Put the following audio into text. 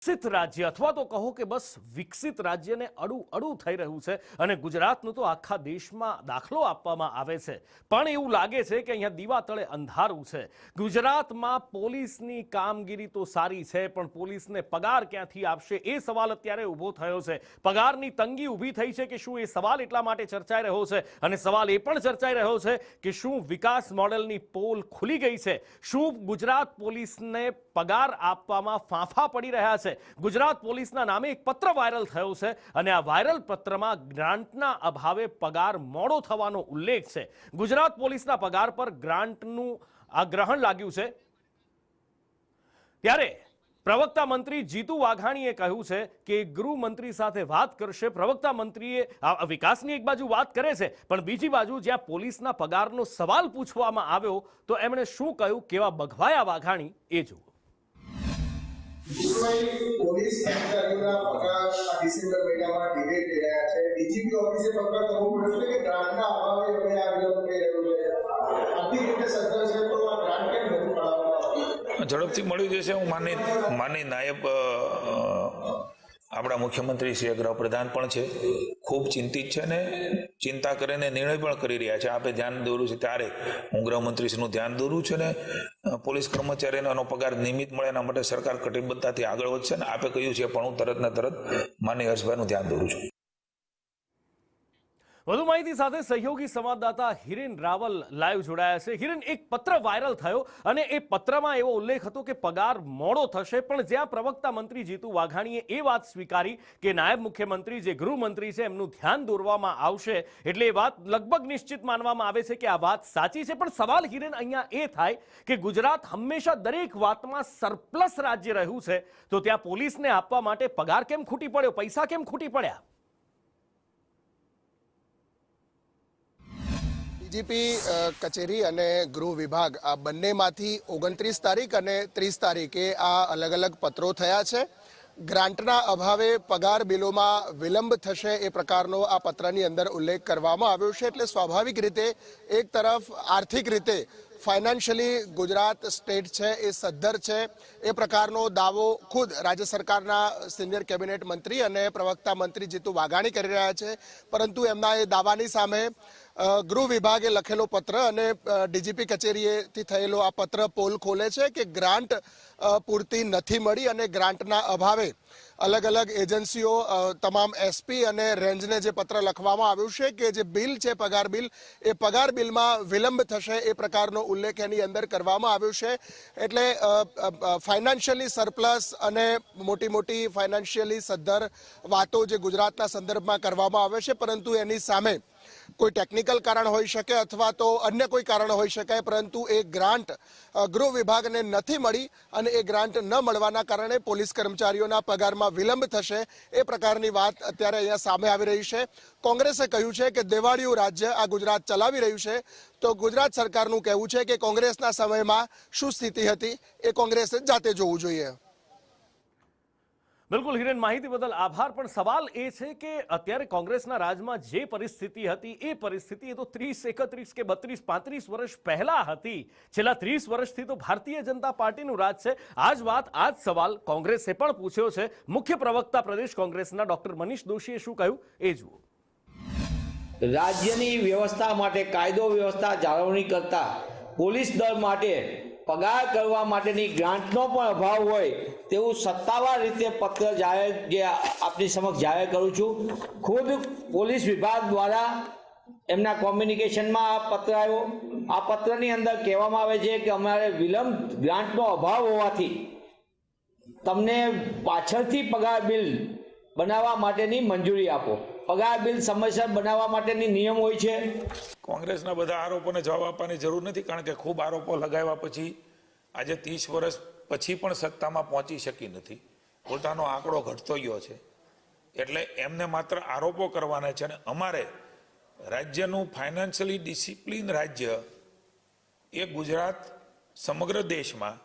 વિકસિત રાજ્ય અથવા તો કહો કે બસ વિકસિત રાજ્યને અડું થઈ રહ્યું છે અને ગુજરાતનું તો આખા દેશમાં દાખલો આપવામાં આવે છે, પણ એવું લાગે છે કે અહીંયા દીવા તળે અંધારું છે। ગુજરાતમાં પોલીસની કામગીરી તો સારી છે, પણ પોલીસને પગાર ક્યાંથી આપશે એ સવાલ અત્યારે ઊભો થયો છે। પગારની તંગી ઊભી થઈ છે કે શું, એ સવાલ એટલા માટે ચર્ચાઈ રહ્યો છે। અને સવાલ એ પણ ચર્ચાઈ રહ્યો છે કે શું વિકાસ મોડેલની પોલ ખુલી ગઈ છે? શું ગુજરાત પોલીસને પગાર આપવામાં ફાંફા પડી રહ્યા છે? ગુજરાત પોલીસના નામે એક પત્ર વાયરલ થયો છે અને આ વાયરલ પત્રમાં ગ્રાન્ટના અભાવે પગાર મોડો થવાનો ઉલ્લેખ છે। ગુજરાત પોલીસના પગાર પર ગ્રાન્ટનું આ ગ્રહણ લાગ્યું છે, ત્યારે પ્રવક્તા મંત્રી જીતુ વાઘાણીએ કહ્યું છે કે ગૃહમંત્રી સાથે વાત કરશે। પ્રવક્તા મંત્રીએ વિકાસની એક બાજુ વાત કરે છે, પણ બીજી બાજુ જ્યાં પોલીસના પગારનો સવાલ પૂછવામાં આવ્યો તો એમણે શું કહ્યું, કેવા બઘવાયા વાઘાણી, એ જુઓ। પોલીસ કર્મચારીઓના પગાર ડિસેમ્બર મહિનામાં ડિલે થઈ રહ્યા છે। ડીજીપી ઓફિસે પગાર કરવો પડ્યો છે કે ગ્રાન્ટના અભાવે હવે આ વિલંબ થઈ રહ્યો છે। આર્થિક રીતે સદ્ધર છે તો આ ગ્રાન્ટ કેમ નથી ફાળવવામાં? ઝડપથી મળી જશે। હું માનની નાયબ આપણા મુખ્યમંત્રી શ્રી ગૃહપ્રધાન પણ છે, ખૂબ ચિંતિત છે ને ચિંતા કરીને નિર્ણય પણ કરી રહ્યા છે। આપે ધ્યાન દોર્યું છે ત્યારે હું ગૃહમંત્રીશ્રીનું ધ્યાન દોરું છું ને પોલીસ કર્મચારીઓનો પગાર નિયમિત મળે એના માટે સરકાર કટિબદ્ધતાથી આગળ વધશે ને આપે કહ્યું છે પણ હું તરત ને તરત માનનીય હર્ષભાઈનું ધ્યાન દોરું છું। વધુ માહિતી સાથે સહયોગી સંવાદદાતા હિરેન રાવલ લાઈવ જોડાયા છે। હિરેન, એક પત્ર વાયરલ થયો અને એ પત્રમાં એવો ઉલ્લેખ હતો કે પગાર મોડો થશે, પણ જ્યાં પ્રવક્તા મંત્રી જીતુ વાઘાણીએ એ વાત સ્વીકારી કે નાયબ મુખ્યમંત્રી જે ગૃહમંત્રી છે એમનું ધ્યાન દોરવામાં આવશે, એટલે એ વાત લગભગ નિશ્ચિત માનવામાં આવે છે કે આ વાત સાચી છે। પણ સવાલ હિરેન અહીંયા એ થાય કે ગુજરાત હંમેશા દરેક વાતમાં સરપ્લસ રાજ્ય રહ્યું છે, તો ત્યાં પોલીસને આપવા માટે પગાર કેમ ખૂટી પડ્યો, પૈસા કેમ ખૂટી પડ્યા? ડીજીપી કચેરી અને ગૃહ વિભાગ આ બંનેમાંથી 29 તારીખ અને 30 તારીખે આ અલગ અલગ પત્રો થયા છે। ગ્રાન્ટના અભાવે પગાર બિલોમાં વિલંબ થશે એ પ્રકારનો આ પત્રની અંદર ઉલ્લેખ કરવામાં આવ્યો છે। એટલે સ્વાભાવિક રીતે એક તરફ આર્થિક રીતે ફાઇનાન્શિયલી ગુજરાત સ્ટેટ છે એ સદ્ધર છે એ પ્રકારનો દાવો ખુદ રાજ્ય સરકારના સિનિયર કેબિનેટ મંત્રી અને પ્રવક્તા મંત્રી જીતુ વાઘાણી કરી રહ્યા છે, પરંતુ એમના એ દાવાની સામે ગૃહ વિભાગે લખેલો પત્ર અને ડીજીપી કચેરીએથી થયેલો આ પત્ર પોલ ખોલે છે કે ગ્રાન્ટ પૂરતી નથી મળી અને ગ્રાન્ટના અભાવે અલગ અલગ એજન્સીઓ તમામ એસપી અને રેન્જને જે પત્ર લખવામાં આવ્યું છે કે જે બિલ છે પગાર બિલ, એ પગાર બિલમાં વિલંબ થશે એ પ્રકારનો ઉલ્લેખ એની અંદર કરવામાં આવ્યો છે। એટલે ફાઇનાન્શિયલી સરપ્લસ અને મોટી મોટી ફાઇનાન્શિયલી સદ્ધર વાતો જે ગુજરાતના સંદર્ભમાં કરવામાં આવે છે, પરંતુ એની સામે કોઈ ટેકનિકલ કારણ હોઈ શકે અથવા તો અન્ય કોઈ કારણ હોઈ શકે, પરંતુ એ ગ્રાન્ટ ગૃહ વિભાગને નથી મળી અને એ ગ્રાન્ટ ન મળવાના કારણે પોલીસ કર્મચારીઓના પગારમાં વિલંબ થશે એ પ્રકારની વાત અત્યારે અહીંયા સામે આવી રહી છે। કોંગ્રેસે કહ્યું છે કે દેવાળિયું રાજ્ય આ ગુજરાત ચલાવી રહ્યું છે, તો ગુજરાત સરકારનું કહેવું છે કે કોંગ્રેસના સમયમાં શું સ્થિતિ હતી એ કોંગ્રેસે જાતે જોવું જોઈએ। બિલકુલ હિરેન, માહિતી બદલ આભાર। પણ સવાલ એ છે કે અત્યારે કોંગ્રેસના રાજમાં જે પરિસ્થિતિ હતી એ પરિસ્થિતિ એ તો 30, 31 કે 32, 35 વર્ષ પહેલા હતી। છેલ્લા 30 વર્ષથી તો ભારતીય જનતા પાર્ટીનું રાજ છે। આ જ વાત, આ જ સવાલ કોંગ્રેસે પણ પૂછ્યો છે। મુખ્ય પ્રવક્તા પ્રદેશ કોંગ્રેસના ડોક્ટર મનીષ દોશીએ શું કહ્યું એ જુઓ। રાજ્યની વ્યવસ્થા માટે કાયદો વ્યવસ્થા જાળવણી કરતા પોલીસ દળ માટે પગાર કરવા માટેની ગ્રાન્ટનો પણ અભાવ હોય તેવું સત્તાવાર રીતે પત્ર જાહેર જે આપની સમક્ષ જાહેર કરું છું। ખુદ પોલીસ વિભાગ દ્વારા એમના કોમ્યુનિકેશનમાં આ પત્ર આવ્યો। આ પત્રની અંદર કહેવામાં આવે છે કે અમારે વિલંબ ગ્રાન્ટનો અભાવ હોવાથી તમને પાછળથી પગાર બિલ બનાવવા માટેની મંજૂરી આપો। પગાર બિલ સમયસર બનાવવા માટેની નિયમ હોય છે। કોંગ્રેસના બધા આરોપોને જવાબ આપવાની જરૂર નથી, કારણ કે ખૂબ આરોપો લગાવ્યા પછી આજે 30 વર્ષ પછી પણ સત્તામાં પહોંચી શકી નથી, પોતાનો આંકડો ઘટતો ગયો છે। એટલે એમને માત્ર આરોપો કરવાના છે અને અમારે રાજ્યનું ફાઇનાન્શિયલી ડિસિપ્લિન રાજ્ય એ ગુજરાત સમગ્ર દેશમાં